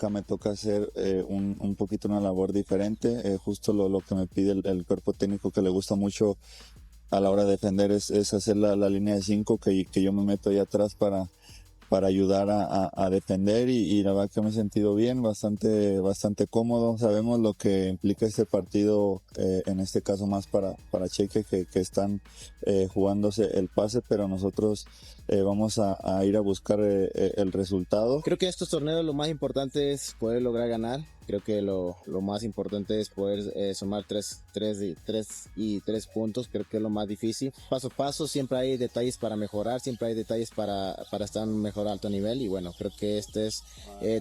acá me toca hacer un poquito una labor diferente, justo lo que me pide el cuerpo técnico, que le gusta mucho a la hora de defender, es hacer la línea de 5, que yo me meto ahí atrás para ayudar a defender, y la verdad que me he sentido bien, bastante cómodo. Sabemos lo que implica este partido, en este caso más para Cheque, que están jugándose el pase, pero nosotros vamos a ir a buscar el resultado. Creo que estos torneos lo más importante es poder lograr ganar. Creo que lo más importante es poder sumar tres puntos. Creo que es lo más difícil. Paso a paso, siempre hay detalles para mejorar, siempre hay detalles para estar en un mejor alto nivel. Y bueno, creo que este es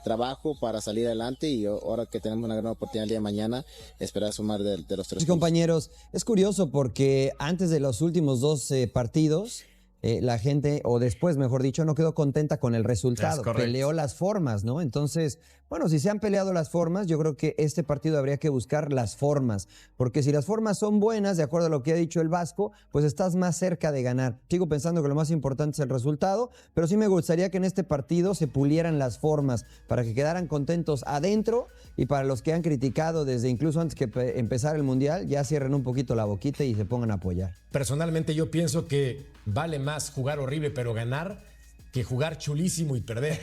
trabajo para salir adelante, y ahora que tenemos una gran oportunidad el día de mañana, esperar sumar de los 3 puntos. Compañeros, es curioso porque antes de los últimos 2 partidos, la gente, o después mejor dicho, no quedó contenta con el resultado, peleó las formas, ¿no? Entonces, bueno, si se han peleado las formas, yo creo que este partido habría que buscar las formas, porque si las formas son buenas, de acuerdo a lo que ha dicho el Vasco, pues estás más cerca de ganar. Sigo pensando que lo más importante es el resultado, pero sí me gustaría que en este partido se pulieran las formas para que quedaran contentos adentro, y para los que han criticado desde incluso antes que empezar el Mundial, ya cierren un poquito la boquita y se pongan a apoyar. Personalmente yo pienso que vale más jugar horrible pero ganar que jugar chulísimo y perder.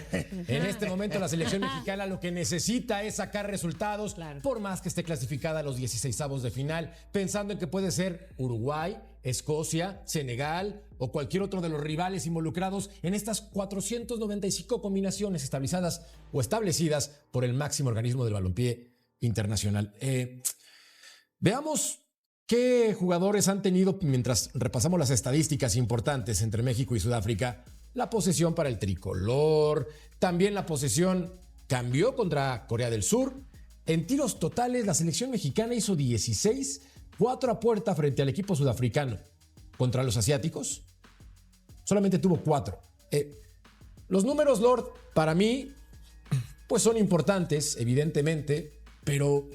En este momento la selección mexicana lo que necesita es sacar resultados, claro, por más que esté clasificada a los 16avos de final, pensando en que puede ser Uruguay, Escocia, Senegal o cualquier otro de los rivales involucrados en estas 495 combinaciones establecidas por el máximo organismo del balompié internacional. Veamos qué jugadores han tenido, mientras repasamos las estadísticas importantes entre México y Sudáfrica, la posesión para el tricolor. También la posesión cambió contra Corea del Sur. En tiros totales, la selección mexicana hizo 16, 4 a puerta frente al equipo sudafricano. Contra los asiáticos, solamente tuvo 4. Los números, Lord, para mí, pues son importantes, evidentemente, pero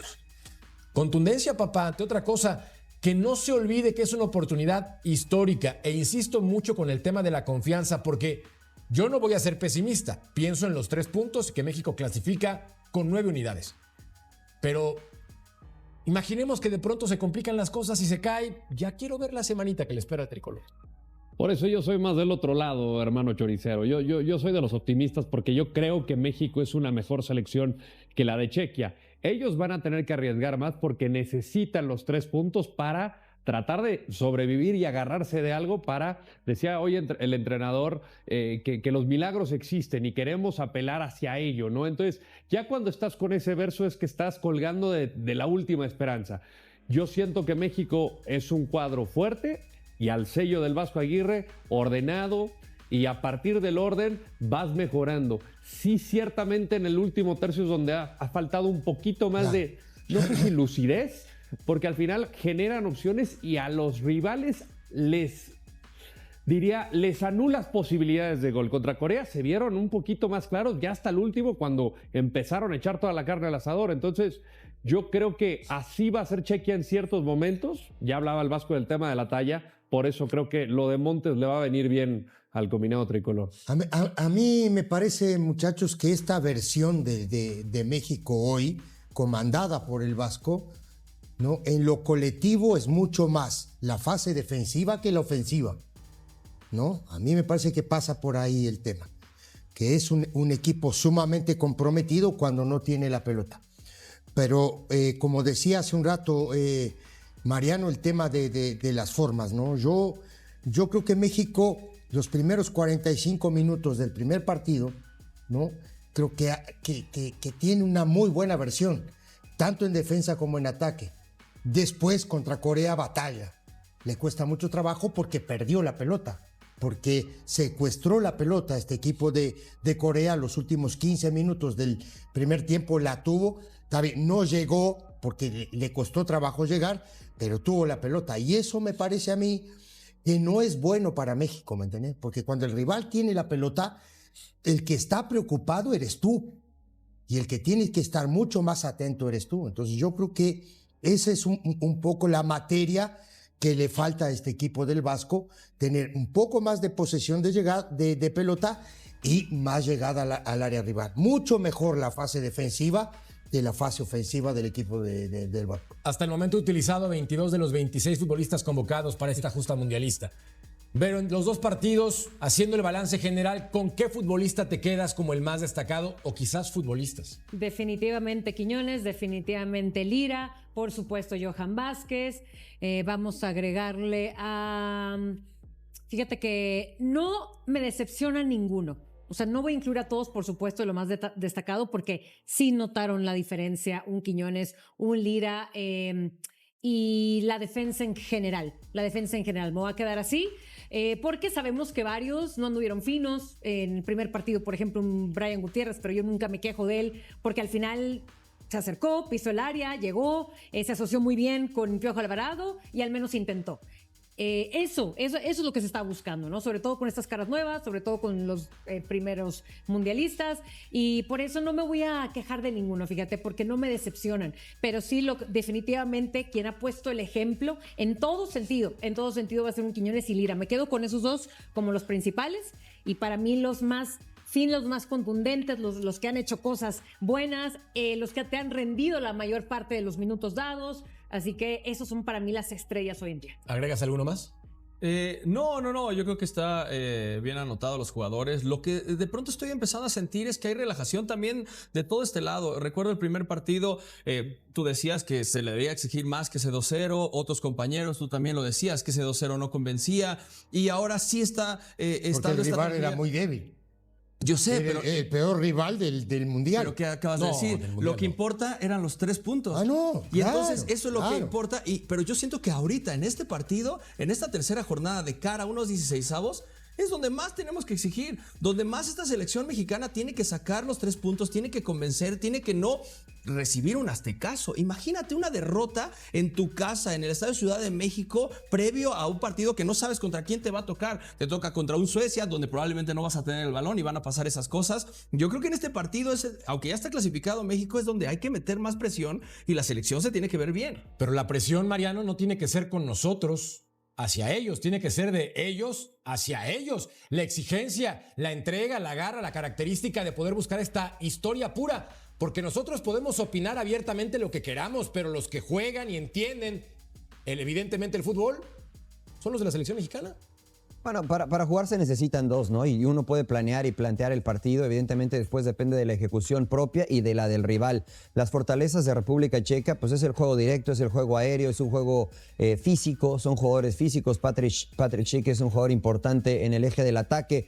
contundencia, papá, ante otra cosa. Que no se olvide que es una oportunidad histórica, e insisto mucho con el tema de la confianza, porque yo no voy a ser pesimista. Pienso en los 3 puntos que México clasifica con 9 unidades. Pero imaginemos que de pronto se complican las cosas y se cae. Ya quiero ver la semanita que le espera al tricolor. Por eso yo soy más del otro lado, hermano choricero. Yo soy de los optimistas, porque yo creo que México es una mejor selección que la de Chequia. Ellos van a tener que arriesgar más porque necesitan los 3 puntos para tratar de sobrevivir y agarrarse de algo para, decía hoy el entrenador, que los milagros existen y queremos apelar hacia ello, ¿no? Entonces, ya cuando estás con ese verso es que estás colgando de la última esperanza. Yo siento que México es un cuadro fuerte y al sello del Vasco Aguirre, ordenado, y a partir del orden vas mejorando. Sí, ciertamente en el último tercio es donde ha faltado un poquito más de, no sé si lucidez, porque al final generan opciones y a los rivales les anulas posibilidades de gol. Contra Corea se vieron un poquito más claros ya hasta el último, cuando empezaron a echar toda la carne al asador. Entonces yo creo que así va a ser Chequia en ciertos momentos. Ya hablaba el Vasco del tema de la talla, por eso creo que lo de Montes le va a venir bien al combinado tricolor. A mí me parece, muchachos, que esta versión de México hoy, comandada por el Vasco, ¿no?, en lo colectivo es mucho más la fase defensiva que la ofensiva, ¿no? A mí me parece que pasa por ahí el tema, que es un equipo sumamente comprometido cuando no tiene la pelota. Pero como decía hace un rato Mariano, el tema de las formas, ¿no? Yo creo que México, los primeros 45 minutos del primer partido, ¿no?, creo que tiene una muy buena versión, tanto en defensa como en ataque. Después contra Corea batalla, le cuesta mucho trabajo porque perdió la pelota, porque secuestró la pelota este equipo de Corea. Los últimos 15 minutos del primer tiempo la tuvo, no llegó porque le costó trabajo llegar, pero tuvo la pelota, y eso me parece a mí que no es bueno para México, ¿me entiendes? Porque cuando el rival tiene la pelota, el que está preocupado eres tú, y el que tiene que estar mucho más atento eres tú. Entonces yo creo que esa es un poco la materia que le falta a este equipo del Vasco, tener un poco más de posesión de pelota y más llegada al área rival. Mucho mejor la fase defensiva de la fase ofensiva del equipo del Vasco. Hasta el momento ha utilizado 22 de los 26 futbolistas convocados para esta justa mundialista. Pero en los dos partidos, haciendo el balance general, ¿con qué futbolista te quedas como el más destacado o quizás futbolistas? Definitivamente Quiñones, definitivamente Lira, por supuesto Johan Vázquez. Vamos a agregarle a... Fíjate que no me decepciona ninguno. O sea, no voy a incluir a todos, por supuesto, lo más destacado, porque sí notaron la diferencia, un Quiñones, un Lira, y la defensa en general. Me voy a quedar así, porque sabemos que varios no anduvieron finos. En el primer partido, por ejemplo, un Brian Gutiérrez, pero yo nunca me quejo de él, porque al final se acercó, pisó el área, llegó, se asoció muy bien con Piojo Alvarado y al menos intentó. Eso es lo que se está buscando, ¿no? Sobre todo con estas caras nuevas, sobre todo con los primeros mundialistas, y por eso no me voy a quejar de ninguno, fíjate, porque no me decepcionan, pero sí definitivamente quien ha puesto el ejemplo en todo sentido va a ser un Quiñones y Lira. Me quedo con esos dos como los principales, y para mí los más contundentes, los que han hecho cosas buenas, los que te han rendido la mayor parte de los minutos dados. Así que esos son para mí las estrellas hoy en día. ¿Agregas alguno más? No, yo creo que está bien anotado los jugadores. Lo que de pronto estoy empezando a sentir es que hay relajación también de todo este lado. Recuerdo el primer partido, tú decías que se le debía exigir más que ese 2-0, otros compañeros, tú también lo decías, que ese 2-0 no convencía, y ahora sí está porque el rival era muy débil. Yo sé, era pero el peor rival del Mundial. Pero ¿qué acabas de decir? Lo que importa eran los 3 puntos. Y entonces eso es lo que importa. Pero yo siento que ahorita, en este partido, en esta tercera jornada de cara a unos 16avos, es donde más tenemos que exigir, donde más esta selección mexicana tiene que sacar los 3 puntos, tiene que convencer, tiene que no recibir un aztecazo. Imagínate una derrota en tu casa, en el Estadio Ciudad de México, previo a un partido que no sabes contra quién te va a tocar. Te toca contra un Suecia, donde probablemente no vas a tener el balón y van a pasar esas cosas. Yo creo que en este partido, aunque ya está clasificado México, es donde hay que meter más presión y la selección se tiene que ver bien. Pero la presión, Mariano, no tiene que ser con nosotros hacia ellos, tiene que ser de ellos hacia ellos. La exigencia, la entrega, la garra, la característica de poder buscar esta historia pura. Porque nosotros podemos opinar abiertamente lo que queramos, pero los que juegan y entienden evidentemente el fútbol son los de la selección mexicana. Bueno, para jugar se necesitan dos, ¿no? Y uno puede planear y plantear el partido. Evidentemente después depende de la ejecución propia y de la del rival. Las fortalezas de República Checa, pues es el juego directo, es el juego aéreo, es un juego físico, son jugadores físicos. Patrik Schick es un jugador importante en el eje del ataque.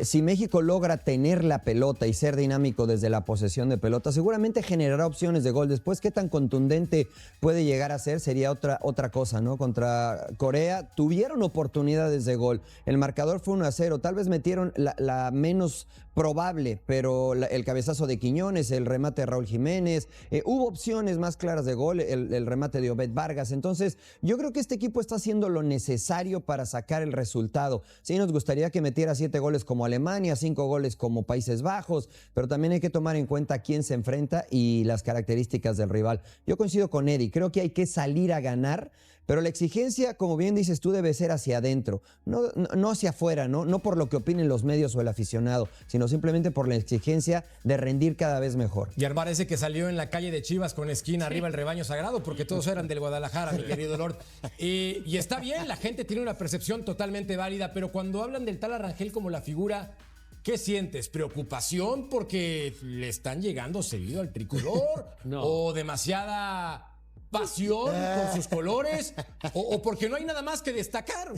Si México logra tener la pelota y ser dinámico desde la posesión de pelota, seguramente generará opciones de gol. Después, qué tan contundente puede llegar a ser sería otra cosa, ¿no? Contra Corea tuvieron oportunidades de gol. El marcador fue 1-0, tal vez metieron la menos probable, pero el cabezazo de Quiñones, el remate de Raúl Jiménez, hubo opciones más claras de gol, el remate de Obed Vargas. Entonces, yo creo que este equipo está haciendo lo necesario para sacar el resultado. Sí, nos gustaría que metiera 7 goles como Alemania, 5 goles como Países Bajos, pero también hay que tomar en cuenta quién se enfrenta y las características del rival. Yo coincido con Eddie, creo que hay que salir a ganar, pero la exigencia, como bien dices tú, debe ser hacia adentro, no hacia afuera, no por lo que opinen los medios o el aficionado, sino simplemente por la exigencia de rendir cada vez mejor. Y armar ese que salió en la calle de Chivas con esquina arriba el rebaño sagrado, porque todos eran del Guadalajara, mi querido Lord. Y está bien, la gente tiene una percepción totalmente válida, pero cuando hablan del tal Arrangel como la figura, ¿qué sientes? ¿Preocupación porque le están llegando seguido al tricolor? No. ¿O demasiada pasión por sus colores? ¿O porque no hay nada más que destacar?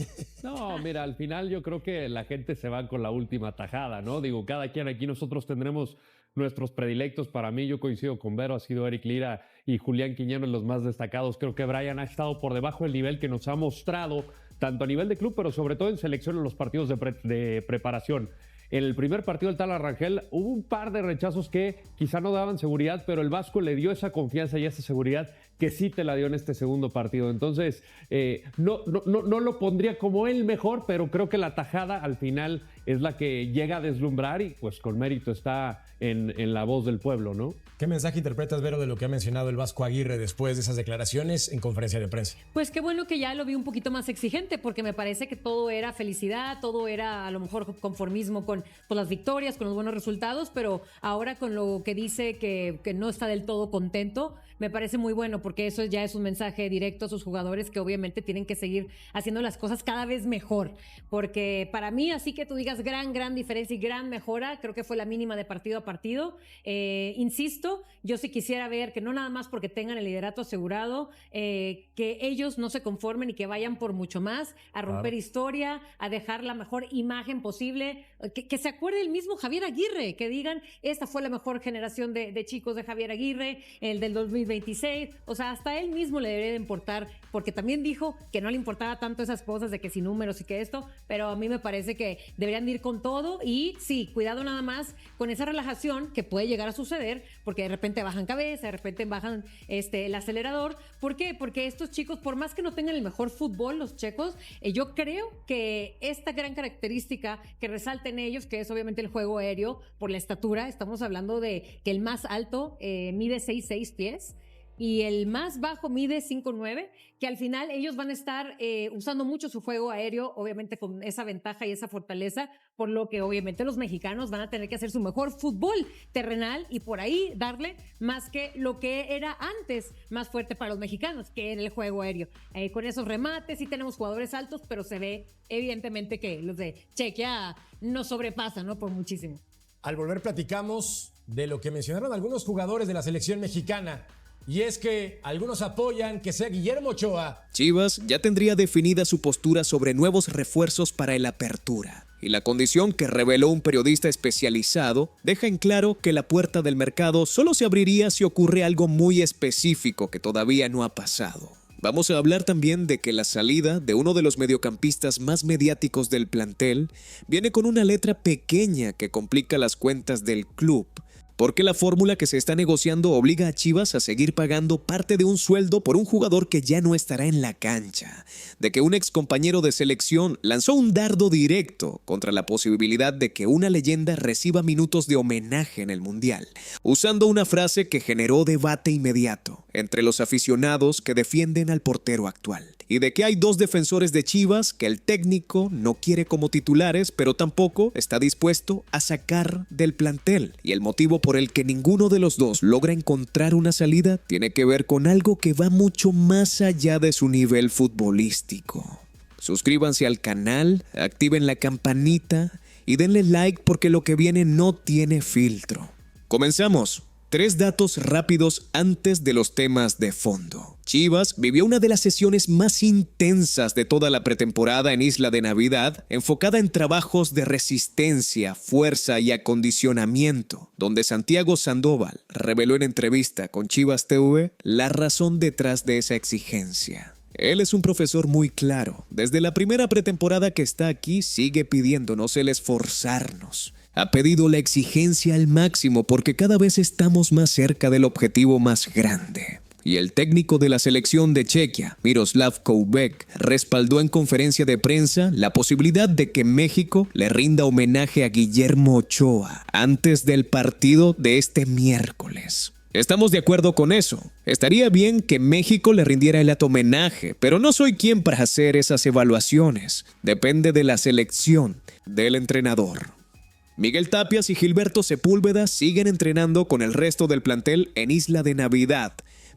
No, mira, al final yo creo que la gente se va con la última tajada, ¿no? Digo, cada quien aquí nosotros tendremos nuestros predilectos. Para mí, yo coincido con Vero, ha sido Eric Lira y Julián Quiñones los más destacados. Creo que Brian ha estado por debajo del nivel que nos ha mostrado, tanto a nivel de club, pero sobre todo en selección en los partidos de preparación. En el primer partido del tal Arrangel hubo un par de rechazos que quizá no daban seguridad, pero el Vasco le dio esa confianza y esa seguridad que sí te la dio en este segundo partido. Entonces, no lo pondría como el mejor, pero creo que la tajada al final es la que llega a deslumbrar y pues con mérito está en la voz del pueblo, ¿no? ¿Qué mensaje interpretas, Vero, de lo que ha mencionado el Vasco Aguirre después de esas declaraciones en conferencia de prensa? Pues qué bueno que ya lo vi un poquito más exigente, porque me parece que todo era felicidad, todo era a lo mejor conformismo con las victorias, con los buenos resultados, pero ahora con lo que dice que no está del todo contento, me parece muy bueno, porque eso ya es un mensaje directo a sus jugadores que obviamente tienen que seguir haciendo las cosas cada vez mejor, porque para mí, así que tú digas gran diferencia y gran mejora, creo que fue la mínima de partido a partido. Insisto, yo sí quisiera ver que no nada más porque tengan el liderato asegurado, que ellos no se conformen y que vayan por mucho más, a romper historia, a dejar la mejor imagen posible, que se acuerde el mismo Javier Aguirre, que digan, esta fue la mejor generación de chicos de Javier Aguirre, el del 2026, o sea, hasta él mismo le debería de importar, porque también dijo que no le importaba tanto esas cosas de que sin números y que esto, pero a mí me parece que deberían de ir con todo y sí, cuidado nada más con esa relajación que puede llegar a suceder, porque de repente bajan cabeza, de repente bajan el acelerador. ¿Por qué? Porque estos chicos, por más que no tengan el mejor fútbol, los checos, yo creo que esta gran característica que resalta en ellos, que es obviamente el juego aéreo, por la estatura, estamos hablando de que el más alto mide 6'6" pies, y el más bajo mide 5'9", que al final ellos van a estar usando mucho su juego aéreo, obviamente con esa ventaja y esa fortaleza, por lo que obviamente los mexicanos van a tener que hacer su mejor fútbol terrenal y por ahí darle más que lo que era antes más fuerte para los mexicanos, que era el juego aéreo. Con esos remates sí tenemos jugadores altos, pero se ve evidentemente que los de Chequia nos sobrepasan, ¿no? Por muchísimo. Al volver platicamos de lo que mencionaron algunos jugadores de la selección mexicana. Y es que algunos apoyan que sea Guillermo Ochoa. Chivas ya tendría definida su postura sobre nuevos refuerzos para el Apertura. Y la condición que reveló un periodista especializado deja en claro que la puerta del mercado solo se abriría si ocurre algo muy específico que todavía no ha pasado. Vamos a hablar también de que la salida de uno de los mediocampistas más mediáticos del plantel viene con una letra pequeña que complica las cuentas del club, porque la fórmula que se está negociando obliga a Chivas a seguir pagando parte de un sueldo por un jugador que ya no estará en la cancha, de que un excompañero de selección lanzó un dardo directo contra la posibilidad de que una leyenda reciba minutos de homenaje en el Mundial, usando una frase que generó debate inmediato entre los aficionados que defienden al portero actual. Y de que hay dos defensores de Chivas que el técnico no quiere como titulares, pero tampoco está dispuesto a sacar del plantel. Y el motivo por el que ninguno de los dos logra encontrar una salida tiene que ver con algo que va mucho más allá de su nivel futbolístico. Suscríbanse al canal, activen la campanita y denle like porque lo que viene no tiene filtro. Comenzamos. 3 datos rápidos antes de los temas de fondo. Chivas vivió una de las sesiones más intensas de toda la pretemporada en Isla de Navidad, enfocada en trabajos de resistencia, fuerza y acondicionamiento, donde Santiago Sandoval reveló en entrevista con Chivas TV la razón detrás de esa exigencia. Él es un profesor muy claro. Desde la primera pretemporada que está aquí, sigue pidiéndonos el esforzarnos. Ha pedido la exigencia al máximo porque cada vez estamos más cerca del objetivo más grande. Y el técnico de la selección de Chequia, Miroslav Koubek, respaldó en conferencia de prensa la posibilidad de que México le rinda homenaje a Guillermo Ochoa antes del partido de este miércoles. Estamos de acuerdo con eso. Estaría bien que México le rindiera el homenaje, pero no soy quien para hacer esas evaluaciones. Depende de la selección, del entrenador. Miguel Tapias y Gilberto Sepúlveda siguen entrenando con el resto del plantel en Isla de Navidad,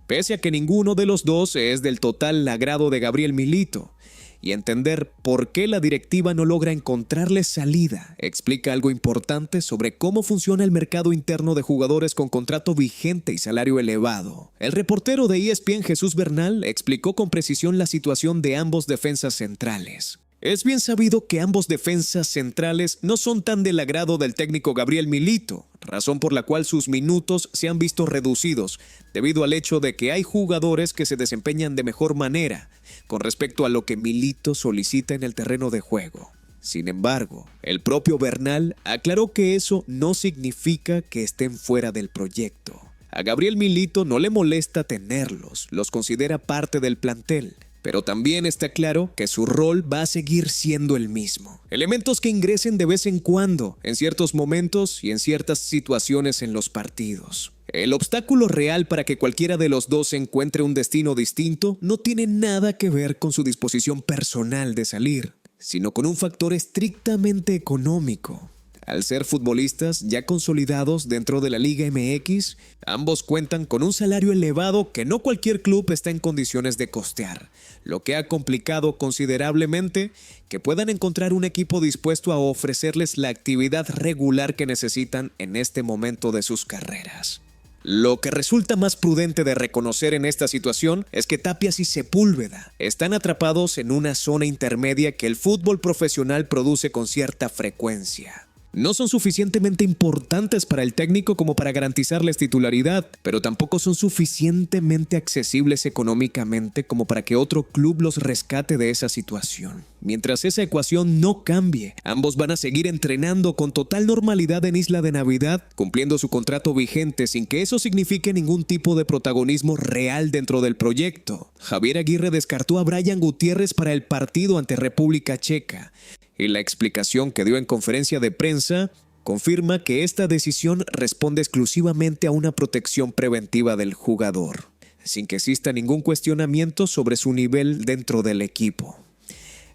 pese a que ninguno de los dos es del total agrado de Gabriel Milito. Y entender por qué la directiva no logra encontrarle salida explica algo importante sobre cómo funciona el mercado interno de jugadores con contrato vigente y salario elevado. El reportero de ESPN Jesús Bernal explicó con precisión la situación de ambos defensas centrales. Es bien sabido que ambos defensas centrales no son tan del agrado del técnico Gabriel Milito, razón por la cual sus minutos se han visto reducidos, debido al hecho de que hay jugadores que se desempeñan de mejor manera con respecto a lo que Milito solicita en el terreno de juego. Sin embargo, el propio Bernal aclaró que eso no significa que estén fuera del proyecto. A Gabriel Milito no le molesta tenerlos, los considera parte del plantel, Pero también está claro que su rol va a seguir siendo el mismo. Elementos que ingresen de vez en cuando, en ciertos momentos y en ciertas situaciones en los partidos. El obstáculo real para que cualquiera de los dos encuentre un destino distinto no tiene nada que ver con su disposición personal de salir, sino con un factor estrictamente económico. Al ser futbolistas ya consolidados dentro de la Liga MX, ambos cuentan con un salario elevado que no cualquier club está en condiciones de costear, lo que ha complicado considerablemente que puedan encontrar un equipo dispuesto a ofrecerles la actividad regular que necesitan en este momento de sus carreras. Lo que resulta más prudente de reconocer en esta situación es que Tapias y Sepúlveda están atrapados en una zona intermedia que el fútbol profesional produce con cierta frecuencia. No son suficientemente importantes para el técnico como para garantizarles titularidad, pero tampoco son suficientemente accesibles económicamente como para que otro club los rescate de esa situación. Mientras esa ecuación no cambie, ambos van a seguir entrenando con total normalidad en Isla de Navidad, cumpliendo su contrato vigente sin que eso signifique ningún tipo de protagonismo real dentro del proyecto. Javier Aguirre descartó a Brian Gutiérrez para el partido ante República Checa. Y la explicación que dio en conferencia de prensa confirma que esta decisión responde exclusivamente a una protección preventiva del jugador, sin que exista ningún cuestionamiento sobre su nivel dentro del equipo.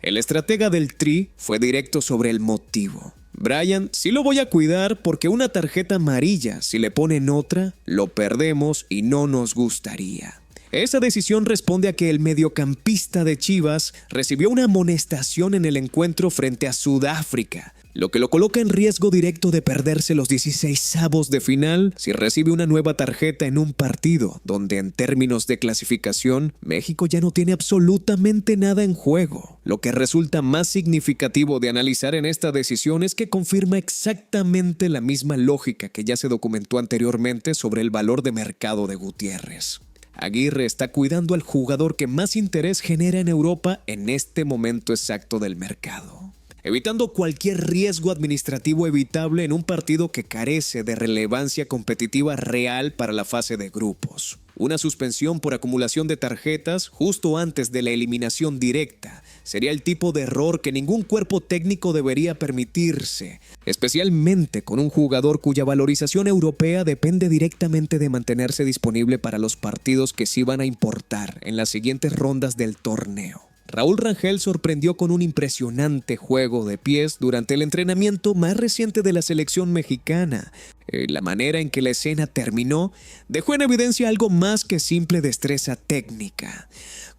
El estratega del Tri fue directo sobre el motivo. Brian, sí lo voy a cuidar porque una tarjeta amarilla, si le ponen otra, lo perdemos y no nos gustaría. Esa decisión responde a que el mediocampista de Chivas recibió una amonestación en el encuentro frente a Sudáfrica, lo que lo coloca en riesgo directo de perderse los 16avos de final si recibe una nueva tarjeta en un partido donde en términos de clasificación México ya no tiene absolutamente nada en juego. Lo que resulta más significativo de analizar en esta decisión es que confirma exactamente la misma lógica que ya se documentó anteriormente sobre el valor de mercado de Gutiérrez. Aguirre está cuidando al jugador que más interés genera en Europa en este momento exacto del mercado, evitando cualquier riesgo administrativo evitable en un partido que carece de relevancia competitiva real para la fase de grupos. Una suspensión por acumulación de tarjetas justo antes de la eliminación directa sería el tipo de error que ningún cuerpo técnico debería permitirse, especialmente con un jugador cuya valorización europea depende directamente de mantenerse disponible para los partidos que sí van a importar en las siguientes rondas del torneo. Raúl Rangel sorprendió con un impresionante juego de pies durante el entrenamiento más reciente de la selección mexicana. La manera en que la escena terminó dejó en evidencia algo más que simple destreza técnica.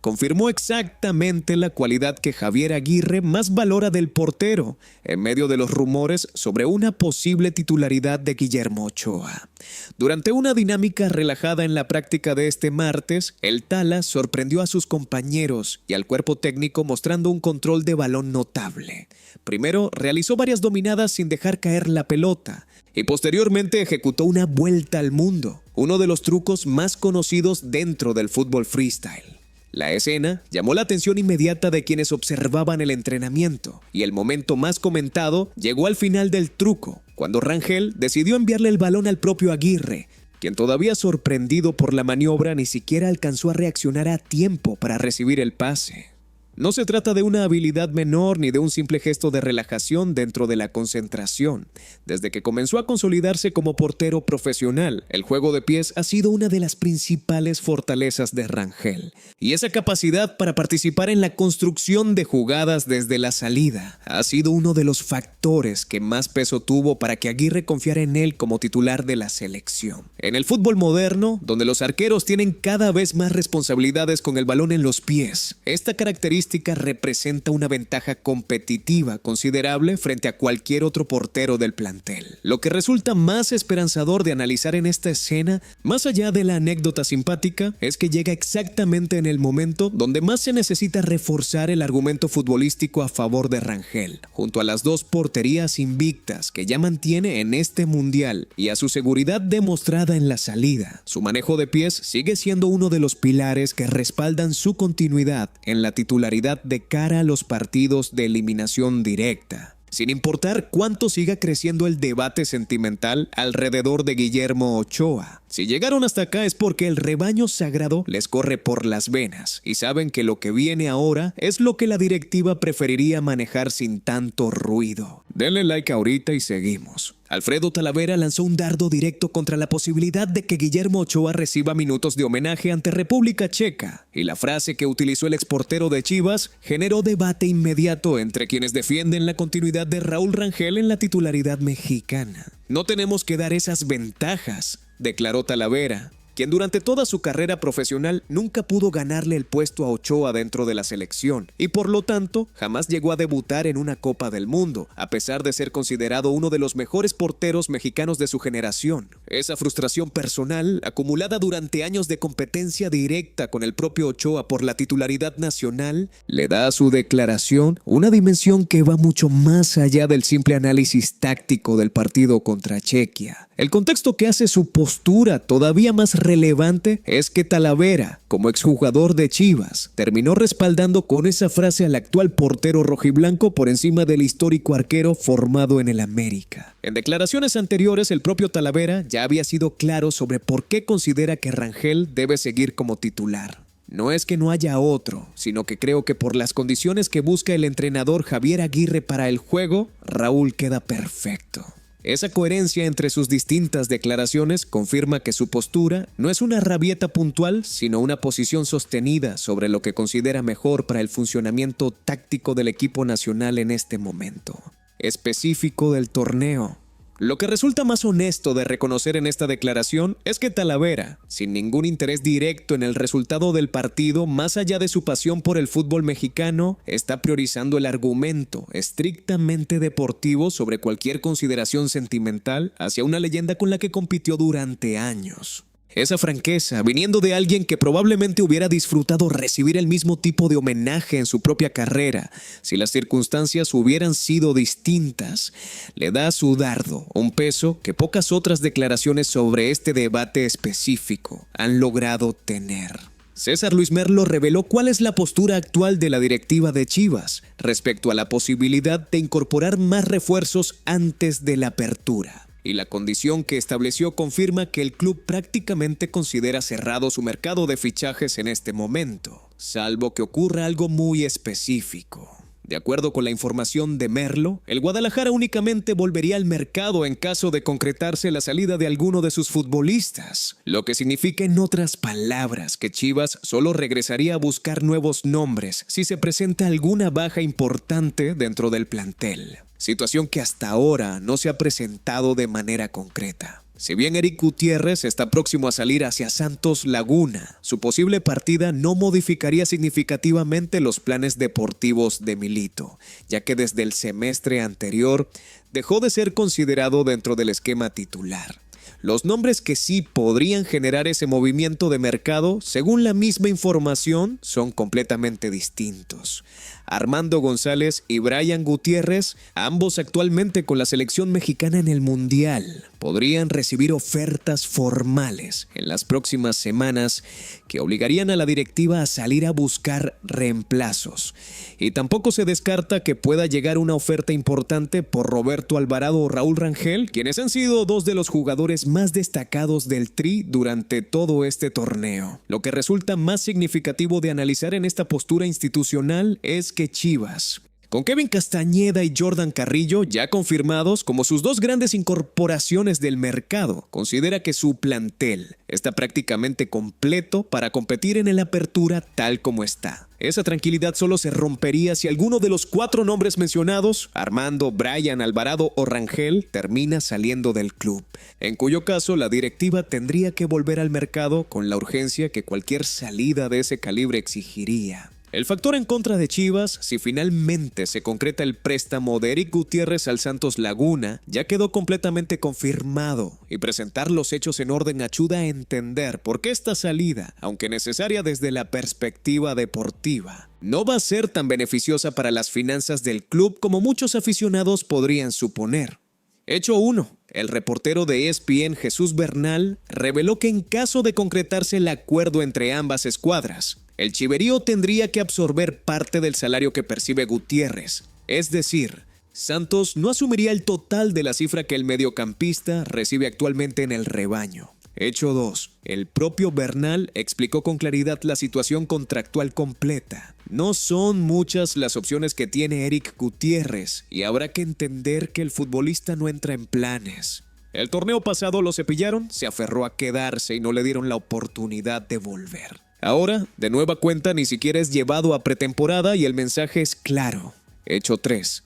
Confirmó exactamente la cualidad que Javier Aguirre más valora del portero, en medio de los rumores sobre una posible titularidad de Guillermo Ochoa. Durante una dinámica relajada en la práctica de este martes, el Tala sorprendió a sus compañeros y al cuerpo técnico mostrando un control de balón notable. Primero, realizó varias dominadas sin dejar caer la pelota y posteriormente ejecutó una vuelta al mundo, uno de los trucos más conocidos dentro del fútbol freestyle. La escena llamó la atención inmediata de quienes observaban el entrenamiento y el momento más comentado llegó al final del truco, cuando Rangel decidió enviarle el balón al propio Aguirre, quien todavía sorprendido por la maniobra ni siquiera alcanzó a reaccionar a tiempo para recibir el pase. No se trata de una habilidad menor ni de un simple gesto de relajación dentro de la concentración. Desde que comenzó a consolidarse como portero profesional, el juego de pies ha sido una de las principales fortalezas de Rangel. Y esa capacidad para participar en la construcción de jugadas desde la salida ha sido uno de los factores que más peso tuvo para que Aguirre confiara en él como titular de la selección. En el fútbol moderno, donde los arqueros tienen cada vez más responsabilidades con el balón en los pies, esta característica representa una ventaja competitiva considerable frente a cualquier otro portero del plantel. Lo que resulta más esperanzador de analizar en esta escena, más allá de la anécdota simpática, es que llega exactamente en el momento donde más se necesita reforzar el argumento futbolístico a favor de Rangel, junto a las dos porterías invictas que ya mantiene en este mundial y a su seguridad demostrada en la salida. Su manejo de pies sigue siendo uno de los pilares que respaldan su continuidad en la titularidad de cara a los partidos de eliminación directa. Sin importar cuánto siga creciendo el debate sentimental alrededor de Guillermo Ochoa, Si llegaron hasta acá es porque el rebaño sagrado les corre por las venas y saben que lo que viene ahora es lo que la directiva preferiría manejar sin tanto ruido. Denle like ahorita y seguimos. Alfredo Talavera lanzó un dardo directo contra la posibilidad de que Guillermo Ochoa reciba minutos de homenaje ante República Checa, y la frase que utilizó el exportero de Chivas generó debate inmediato entre quienes defienden la continuidad de Raúl Rangel en la titularidad mexicana. No tenemos que dar esas ventajas, declaró Talavera, quien durante toda su carrera profesional nunca pudo ganarle el puesto a Ochoa dentro de la selección y por lo tanto jamás llegó a debutar en una Copa del Mundo, a pesar de ser considerado uno de los mejores porteros mexicanos de su generación. Esa frustración personal, acumulada durante años de competencia directa con el propio Ochoa por la titularidad nacional, le da a su declaración una dimensión que va mucho más allá del simple análisis táctico del partido contra Chequia. El contexto que hace su postura todavía más relevante es que Talavera, como exjugador de Chivas, terminó respaldando con esa frase al actual portero rojiblanco por encima del histórico arquero formado en el América. En declaraciones anteriores, el propio Talavera ya había sido claro sobre por qué considera que Rangel debe seguir como titular. No es que no haya otro, sino que creo que por las condiciones que busca el entrenador Javier Aguirre para el juego, Raúl queda perfecto. Esa coherencia entre sus distintas declaraciones confirma que su postura no es una rabieta puntual, sino una posición sostenida sobre lo que considera mejor para el funcionamiento táctico del equipo nacional en este momento, específico del torneo. Lo que resulta más honesto de reconocer en esta declaración es que Talavera, sin ningún interés directo en el resultado del partido, más allá de su pasión por el fútbol mexicano, está priorizando el argumento estrictamente deportivo sobre cualquier consideración sentimental hacia una leyenda con la que compitió durante años. Esa franqueza, viniendo de alguien que probablemente hubiera disfrutado recibir el mismo tipo de homenaje en su propia carrera, si las circunstancias hubieran sido distintas, le da a su dardo un peso que pocas otras declaraciones sobre este debate específico han logrado tener. César Luis Merlo reveló cuál es la postura actual de la directiva de Chivas respecto a la posibilidad de incorporar más refuerzos antes de la apertura. Y la condición que estableció confirma que el club prácticamente considera cerrado su mercado de fichajes en este momento, salvo que ocurra algo muy específico. De acuerdo con la información de Merlo, el Guadalajara únicamente volvería al mercado en caso de concretarse la salida de alguno de sus futbolistas, lo que significa en otras palabras que Chivas solo regresaría a buscar nuevos nombres si se presenta alguna baja importante dentro del plantel. Situación que hasta ahora no se ha presentado de manera concreta. Si bien Eric Gutiérrez está próximo a salir hacia Santos Laguna, su posible partida no modificaría significativamente los planes deportivos de Milito, ya que desde el semestre anterior dejó de ser considerado dentro del esquema titular. Los nombres que sí podrían generar ese movimiento de mercado, según la misma información, son completamente distintos. Armando González y Brian Gutiérrez, ambos actualmente con la selección mexicana en el Mundial, podrían recibir ofertas formales en las próximas semanas que obligarían a la directiva a salir a buscar reemplazos. Y tampoco se descarta que pueda llegar una oferta importante por Roberto Alvarado o Raúl Rangel, quienes han sido dos de los jugadores más destacados del Tri durante todo este torneo. Lo que resulta más significativo de analizar en esta postura institucional es que Chivas, con Kevin Castañeda y Jordan Carrillo ya confirmados como sus dos grandes incorporaciones del mercado, considera que su plantel está prácticamente completo para competir en el Apertura tal como está. Esa tranquilidad solo se rompería si alguno de los 4 nombres mencionados, Armando, Brian, Alvarado o Rangel, termina saliendo del club, en cuyo caso la directiva tendría que volver al mercado con la urgencia que cualquier salida de ese calibre exigiría. El factor en contra de Chivas, si finalmente se concreta el préstamo de Eric Gutiérrez al Santos Laguna, ya quedó completamente confirmado, y presentar los hechos en orden ayuda a entender por qué esta salida, aunque necesaria desde la perspectiva deportiva, no va a ser tan beneficiosa para las finanzas del club como muchos aficionados podrían suponer. Hecho 1. El reportero de ESPN Jesús Bernal reveló que en caso de concretarse el acuerdo entre ambas escuadras, el chiverío tendría que absorber parte del salario que percibe Gutiérrez, es decir, Santos no asumiría el total de la cifra que el mediocampista recibe actualmente en el rebaño. Hecho 2. El propio Bernal explicó con claridad la situación contractual completa. No son muchas las opciones que tiene Eric Gutiérrez y habrá que entender que el futbolista no entra en planes. El torneo pasado lo cepillaron, se aferró a quedarse y no le dieron la oportunidad de volver. Ahora, de nueva cuenta, ni siquiera es llevado a pretemporada y el mensaje es claro. Hecho 3.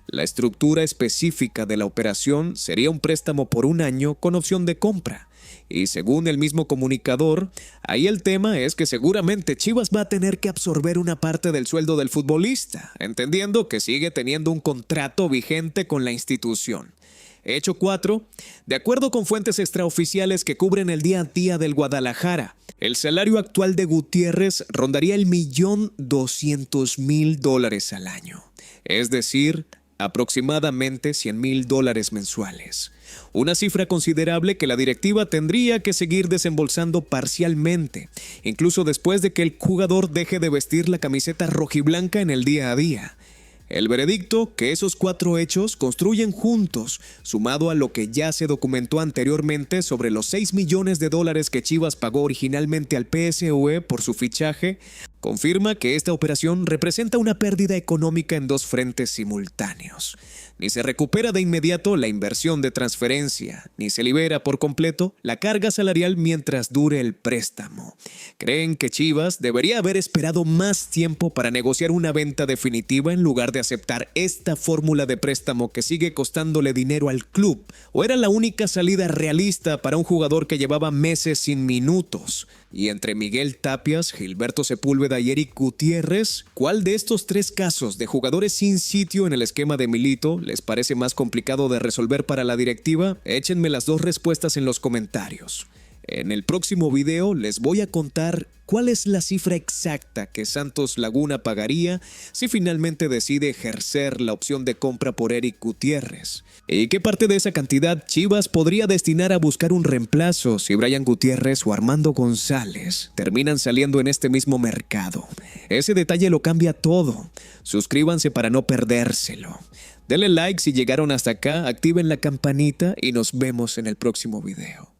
La estructura específica de la operación sería un préstamo por 1 año con opción de compra. Y según el mismo comunicador, ahí el tema es que seguramente Chivas va a tener que absorber una parte del sueldo del futbolista, entendiendo que sigue teniendo un contrato vigente con la institución. Hecho 4. De acuerdo con fuentes extraoficiales que cubren el día a día del Guadalajara, el salario actual de Gutiérrez rondaría el $1,200,000 al año. Es decir, aproximadamente $100,000 mensuales. Una cifra considerable que la directiva tendría que seguir desembolsando parcialmente, incluso después de que el jugador deje de vestir la camiseta rojiblanca en el día a día. El veredicto, que esos 4 hechos construyen juntos, sumado a lo que ya se documentó anteriormente sobre los $6 millones que Chivas pagó originalmente al PSV por su fichaje, confirma que esta operación representa una pérdida económica en 2 frentes simultáneos. Ni se recupera de inmediato la inversión de transferencia, ni se libera por completo la carga salarial mientras dure el préstamo. Creen que Chivas debería haber esperado más tiempo para negociar una venta definitiva en lugar de aceptar esta fórmula de préstamo que sigue costándole dinero al club, o era la única salida realista para un jugador que llevaba meses sin minutos. Y entre Miguel Tapias, Gilberto Sepúlveda y Eric Gutiérrez, ¿cuál de estos 3 casos de jugadores sin sitio en el esquema de Milito les parece más complicado de resolver para la directiva? Échenme las 2 respuestas en los comentarios. En el próximo video les voy a contar cuál es la cifra exacta que Santos Laguna pagaría si finalmente decide ejercer la opción de compra por Eric Gutiérrez. ¿Y qué parte de esa cantidad Chivas podría destinar a buscar un reemplazo si Brian Gutiérrez o Armando González terminan saliendo en este mismo mercado? Ese detalle lo cambia todo. Suscríbanse para no perdérselo. Denle like si llegaron hasta acá, activen la campanita y nos vemos en el próximo video.